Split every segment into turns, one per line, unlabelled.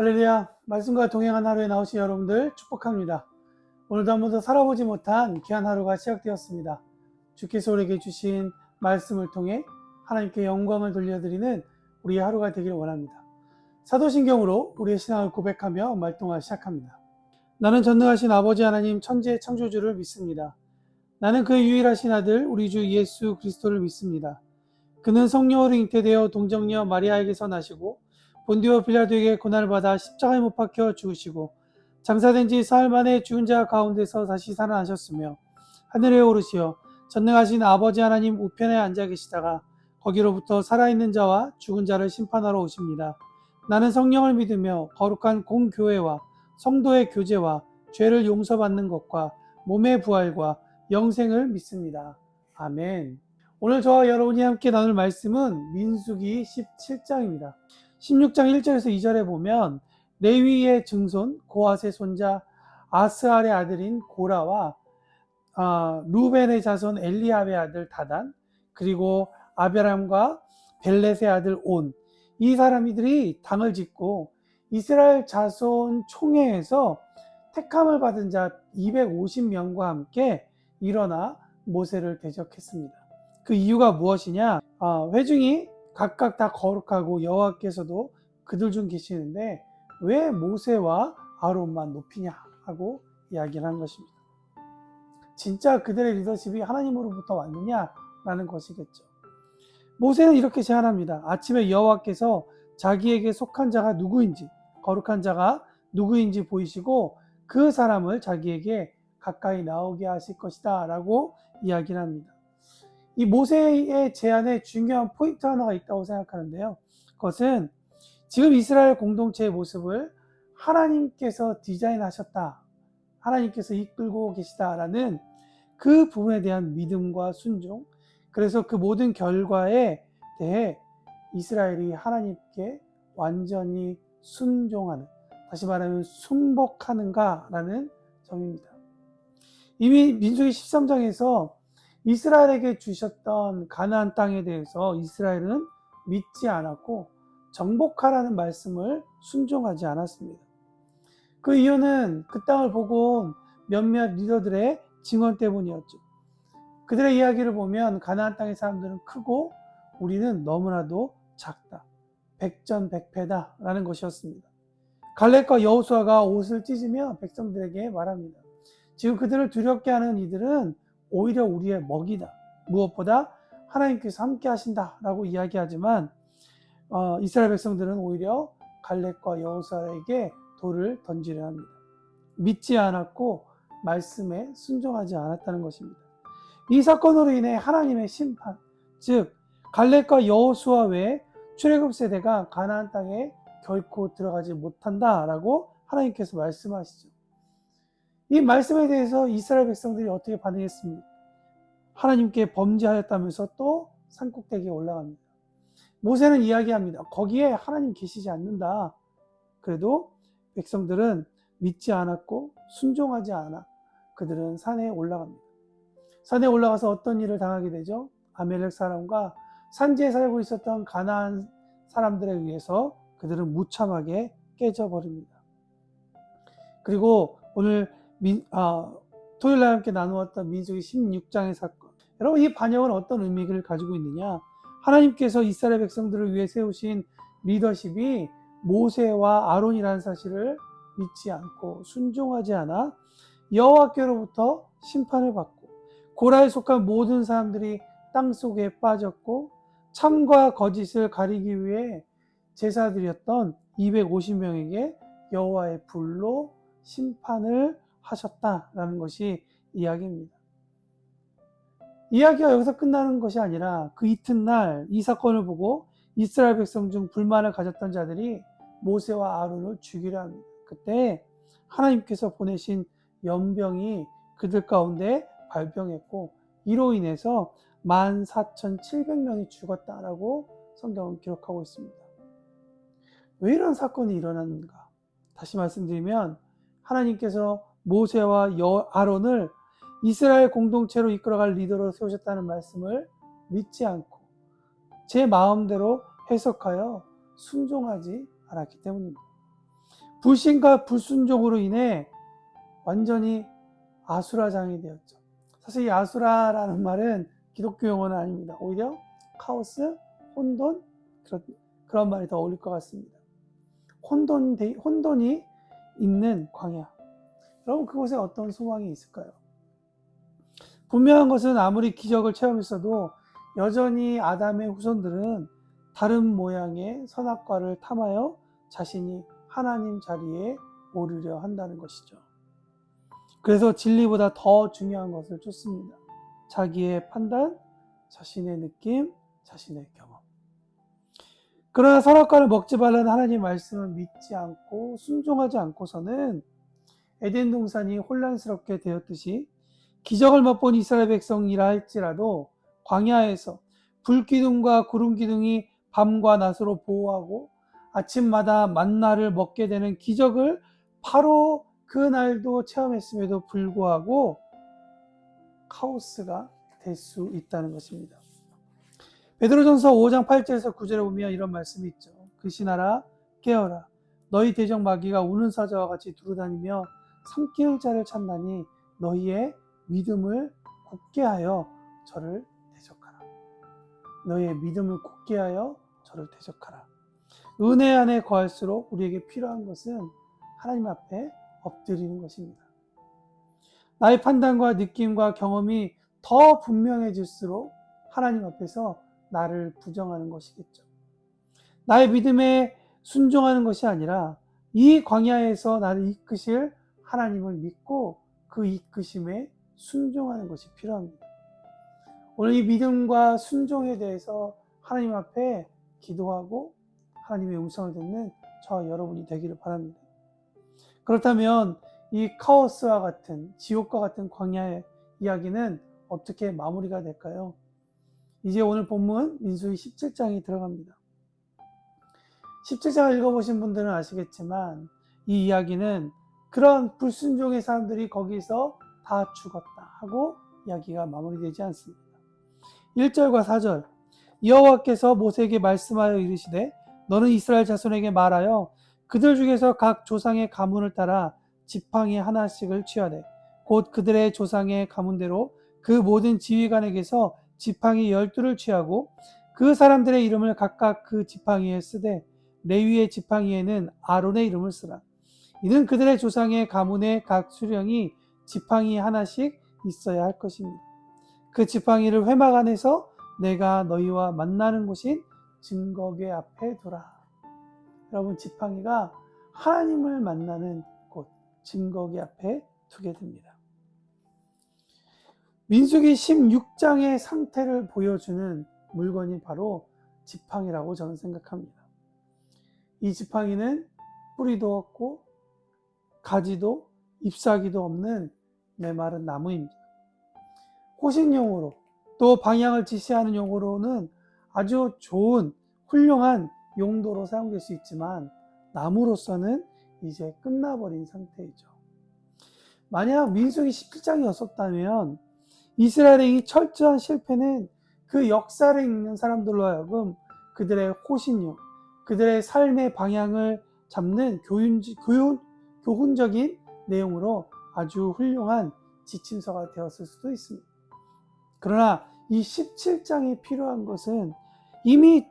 할렐루야, 말씀과 동행한 하루에 나오신 여러분들 축복합니다. 오늘도 한 번도 살아보지 못한 귀한 하루가 시작되었습니다. 주께서 우리에게 주신 말씀을 통해 하나님께 영광을 돌려드리는 우리의 하루가 되기를 원합니다. 사도신경으로 우리의 신앙을 고백하며 말동을 시작합니다. 나는 전능하신 아버지 하나님 천지의 창조주를 믿습니다. 나는 그의 유일하신 아들 우리 주 예수 그리스도를 믿습니다. 그는 성령으로 잉태되어 동정녀 마리아에게서 나시고 본디오 빌라도에게 고난을 받아 십자가에 못 박혀 죽으시고 장사된 지 사흘 만에 죽은 자 가운데서 다시 살아나셨으며 하늘에 오르시어 전능하신 아버지 하나님 우편에 앉아 계시다가 거기로부터 살아있는 자와 죽은 자를 심판하러 오십니다. 나는 성령을 믿으며 거룩한 공교회와 성도의 교제와 죄를 용서받는 것과 몸의 부활과 영생을 믿습니다. 아멘. 오늘 저와 여러분이 함께 나눌 말씀은 민수기 17장입니다. 16장 1절에서 2절에 보면 레위의 증손 고앗의 손자 아스알의 아들인 고라와 루벤의 자손 엘리압의 아들 다단, 그리고 아베람과 벨렛의 아들 온, 이 사람들이 당을 짓고 이스라엘 자손 총회에서 택함을 받은 자 250명과 함께 일어나 모세를 대적했습니다. 그 이유가 무엇이냐? 회중이 각각 다 거룩하고 여호와께서도 그들 중 계시는데 왜 모세와 아론만 높이냐 하고 이야기를 한 것입니다. 진짜 그들의 리더십이 하나님으로부터 왔느냐라는 것이겠죠. 모세는 이렇게 제안합니다. 아침에 여호와께서 자기에게 속한 자가 누구인지, 거룩한 자가 누구인지 보이시고 그 사람을 자기에게 가까이 나오게 하실 것이다 라고 이야기를 합니다. 이 모세의 제안에 중요한 포인트 하나가 있다고 생각하는데요. 그것은 지금 이스라엘 공동체의 모습을 하나님께서 디자인하셨다, 하나님께서 이끌고 계시다라는 그 부분에 대한 믿음과 순종, 그래서 그 모든 결과에 대해 이스라엘이 하나님께 완전히 순종하는, 다시 말하면 순복하는가라는 점입니다. 이미 민수기 13장에서 이스라엘에게 주셨던 가나안 땅에 대해서 이스라엘은 믿지 않았고 정복하라는 말씀을 순종하지 않았습니다. 그 이유는 그 땅을 보고 온 몇몇 리더들의 증언 때문이었죠. 그들의 이야기를 보면 가나안 땅의 사람들은 크고 우리는 너무나도 작다, 백전백패다 라는 것이었습니다. 갈렙과 여호수아가 옷을 찢으며 백성들에게 말합니다. 지금 그들을 두렵게 하는 이들은 오히려 우리의 먹이다, 무엇보다 하나님께서 함께 하신다 라고 이야기하지만 이스라엘 백성들은 오히려 갈렙과 여호수아에게 돌을 던지려 합니다. 믿지 않았고 말씀에 순종하지 않았다는 것입니다. 이 사건으로 인해 하나님의 심판, 즉 갈렙과 여호수아 외에 출애굽 세대가 가나안 땅에 결코 들어가지 못한다라고 하나님께서 말씀하시죠. 이 말씀에 대해서 이스라엘 백성들이 어떻게 반응했습니까? 하나님께 범죄하였다면서 또 산꼭대기에 올라갑니다. 모세는 이야기합니다. 거기에 하나님 계시지 않는다. 그래도 백성들은 믿지 않았고 순종하지 않아 그들은 산에 올라갑니다. 산에 올라가서 어떤 일을 당하게 되죠? 아멜렉 사람과 산지에 살고 있었던 가나안 사람들에 의해서 그들은 무참하게 깨져버립니다. 그리고 오늘 토요일날 함께 나누었던 민수기 16장의 사건, 여러분 이 반역은 어떤 의미를 가지고 있느냐? 하나님께서 이스라엘 백성들을 위해 세우신 리더십이 모세와 아론이라는 사실을 믿지 않고 순종하지 않아 여호와께로부터 심판을 받고 고라에 속한 모든 사람들이 땅속에 빠졌고 참과 거짓을 가리기 위해 제사드렸던 250명에게 여호와의 불로 심판을 하셨다라는 것이 이야기입니다. 이야기가 여기서 끝나는 것이 아니라 그 이튿날 이 사건을 보고 이스라엘 백성 중 불만을 가졌던 자들이 모세와 아론을 죽이려 합니다. 그때 하나님께서 보내신 연병이 그들 가운데 발병했고 이로 인해서 14,700명이 죽었다라고 성경은 기록하고 있습니다. 왜 이런 사건이 일어났는가? 다시 말씀드리면 하나님께서 모세와 아론을 이스라엘 공동체로 이끌어갈 리더로 세우셨다는 말씀을 믿지 않고 제 마음대로 해석하여 순종하지 않았기 때문입니다. 불신과 불순종으로 인해 완전히 아수라장이 되었죠. 사실 이 아수라라는 말은 기독교 용어는 아닙니다. 오히려 카오스, 혼돈, 그런 말이 더 어울릴 것 같습니다. 혼돈이 있는 광야. 여러분, 그곳에 어떤 소망이 있을까요? 분명한 것은 아무리 기적을 체험했어도 여전히 아담의 후손들은 다른 모양의 선악과를 탐하여 자신이 하나님 자리에 오르려 한다는 것이죠. 그래서 진리보다 더 중요한 것을 쫓습니다. 자기의 판단, 자신의 느낌, 자신의 경험. 그러나 선악과를 먹지 말라는 하나님의 말씀을 믿지 않고 순종하지 않고서는 에덴 동산이 혼란스럽게 되었듯이 기적을 맛본 이스라엘 백성이라 할지라도 광야에서 불기둥과 구름기둥이 밤과 낮으로 보호하고 아침마다 만나를 먹게 되는 기적을 바로 그날도 체험했음에도 불구하고 카오스가 될 수 있다는 것입니다. 베드로전서 5장 8절에서 9절에 보면 이런 말씀이 있죠. 그시나라 깨어라 너희 대적 마귀가 우는 사자와 같이 두루다니며 삼키는 자를 찾나니 너희의 믿음을 굳게 하여 저를 대적하라. 너희의 믿음을 굳게 하여 저를 대적하라. 은혜 안에 거할수록 우리에게 필요한 것은 하나님 앞에 엎드리는 것입니다. 나의 판단과 느낌과 경험이 더 분명해질수록 하나님 앞에서 나를 부정하는 것이겠죠. 나의 믿음에 순종하는 것이 아니라 이 광야에서 나를 이끄실 하나님을 믿고 그 이끄심에 순종하는 것이 필요합니다. 오늘 이 믿음과 순종에 대해서 하나님 앞에 기도하고 하나님의 음성을 듣는 저와 여러분이 되기를 바랍니다. 그렇다면 이 카오스와 같은 지옥과 같은 광야의 이야기는 어떻게 마무리가 될까요? 이제 오늘 본문 민수기 17장이 들어갑니다. 17장을 읽어보신 분들은 아시겠지만 이 이야기는 그런 불순종의 사람들이 거기서 다 죽었다 하고 이야기가 마무리되지 않습니다. 1절과 4절 여호와께서 모세에게 말씀하여 이르시되 너는 이스라엘 자손에게 말하여 그들 중에서 각 조상의 가문을 따라 지팡이 하나씩을 취하되 곧 그들의 조상의 가문대로 그 모든 지휘관에게서 지팡이 12를 취하고 그 사람들의 이름을 각각 그 지팡이에 쓰되 레위의 지팡이에는 아론의 이름을 쓰라. 이는 그들의 조상의 가문의 각 수령이 지팡이 하나씩 있어야 할 것입니다. 그 지팡이를 회막 안에서 내가 너희와 만나는 곳인 증거궤 앞에 두라. 여러분, 지팡이가 하나님을 만나는 곳 증거궤 앞에 두게 됩니다. 민수기 16장의 상태를 보여주는 물건이 바로 지팡이라고 저는 생각합니다. 이 지팡이는 뿌리도 없고 가지도 잎사귀도 없는 메마른 나무입니다. 호신용으로 또 방향을 지시하는 용어로는 아주 좋은 훌륭한 용도로 사용될 수 있지만 나무로서는 이제 끝나버린 상태이죠. 만약 민수기 17장이었었다면 이스라엘의 이 철저한 실패는 그 역사를 읽는 사람들로 하여금 그들의 호신용, 그들의 삶의 방향을 잡는 교훈적인 내용으로 아주 훌륭한 지침서가 되었을 수도 있습니다. 그러나 이 17장이 필요한 것은 이미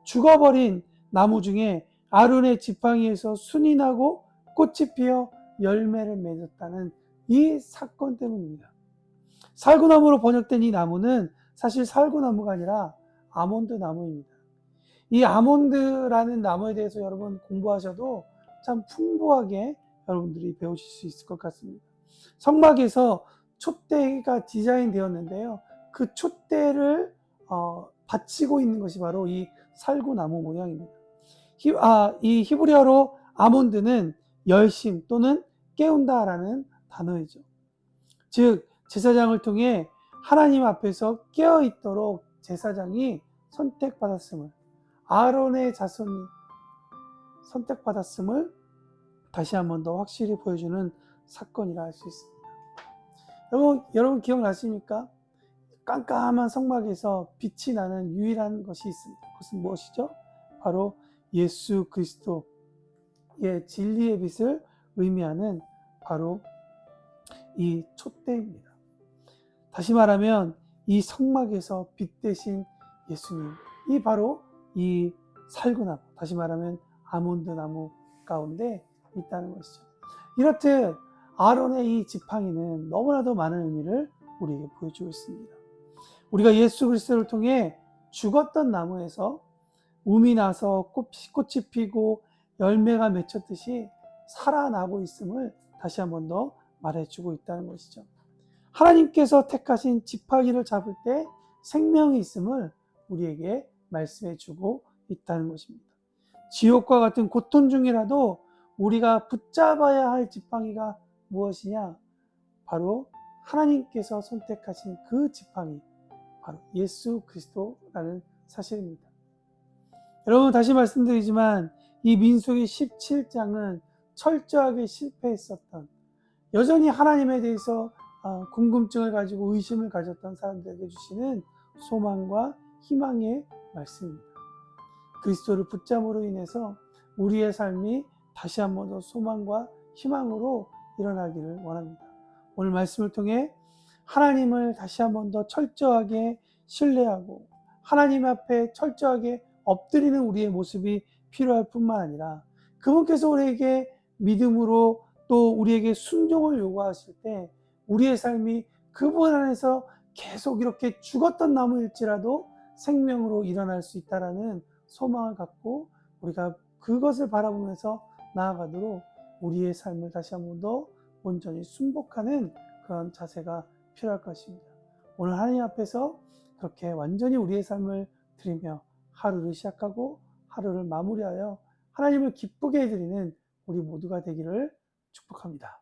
죽어버린 나무 중에 아론의 지팡이에서 순이 나고 꽃이 피어 열매를 맺었다는 이 사건 때문입니다. 살구나무로 번역된 이 나무는 사실 살구나무가 아니라 아몬드 나무입니다. 이 아몬드라는 나무에 대해서 여러분 공부하셔도 참 풍부하게 여러분들이 배우실 수 있을 것 같습니다. 성막에서 촛대가 디자인되었는데요. 그 촛대를 받치고 있는 것이 바로 이 살구나무 모양입니다. 이 히브리어로 아몬드는 열심 또는 깨운다라는 단어이죠. 즉 제사장을 통해 하나님 앞에서 깨어있도록 제사장이 선택받았음을, 아론의 자손이 선택받았음을 다시 한 번 더 확실히 보여주는 사건이라 할 수 있습니다. 여러분 기억나십니까? 깜깜한 성막에서 빛이 나는 유일한 것이 있습니다. 그것은 무엇이죠? 바로 예수 그리스도의 진리의 빛을 의미하는 바로 이 촛대입니다. 다시 말하면 이 성막에서 빛 대신 예수님, 이 바로 이 살구나무, 다시 말하면 아몬드 나무 가운데 있다는 것이죠. 이렇듯 아론의 이 지팡이는 너무나도 많은 의미를 우리에게 보여주고 있습니다. 우리가 예수 그리스도를 통해 죽었던 나무에서 움이 나서 꽃이 피고 열매가 맺혔듯이 살아나고 있음을 다시 한 번 더 말해주고 있다는 것이죠. 하나님께서 택하신 지팡이를 잡을 때 생명이 있음을 우리에게 말씀해주고 있다는 것입니다. 지옥과 같은 고통 중이라도 우리가 붙잡아야 할 지팡이가 무엇이냐? 바로 하나님께서 선택하신 그 지팡이, 바로 예수 그리스도라는 사실입니다. 여러분, 다시 말씀드리지만 이 민수기 17장은 철저하게 실패했었던, 여전히 하나님에 대해서 궁금증을 가지고 의심을 가졌던 사람들에게 주시는 소망과 희망의 말씀입니다. 그리스도를 붙잡음으로 인해서 우리의 삶이 다시 한 번 더 소망과 희망으로 일어나기를 원합니다. 오늘 말씀을 통해 하나님을 다시 한 번 더 철저하게 신뢰하고 하나님 앞에 철저하게 엎드리는 우리의 모습이 필요할 뿐만 아니라 그분께서 우리에게 믿음으로 또 우리에게 순종을 요구하실 때 우리의 삶이 그분 안에서 계속 이렇게 죽었던 나무일지라도 생명으로 일어날 수 있다는 소망을 갖고 우리가 그것을 바라보면서 나아가도록 우리의 삶을 다시 한 번 더 온전히 순복하는 그런 자세가 필요할 것입니다. 오늘 하나님 앞에서 그렇게 완전히 우리의 삶을 드리며 하루를 시작하고 하루를 마무리하여 하나님을 기쁘게 해드리는 우리 모두가 되기를 축복합니다.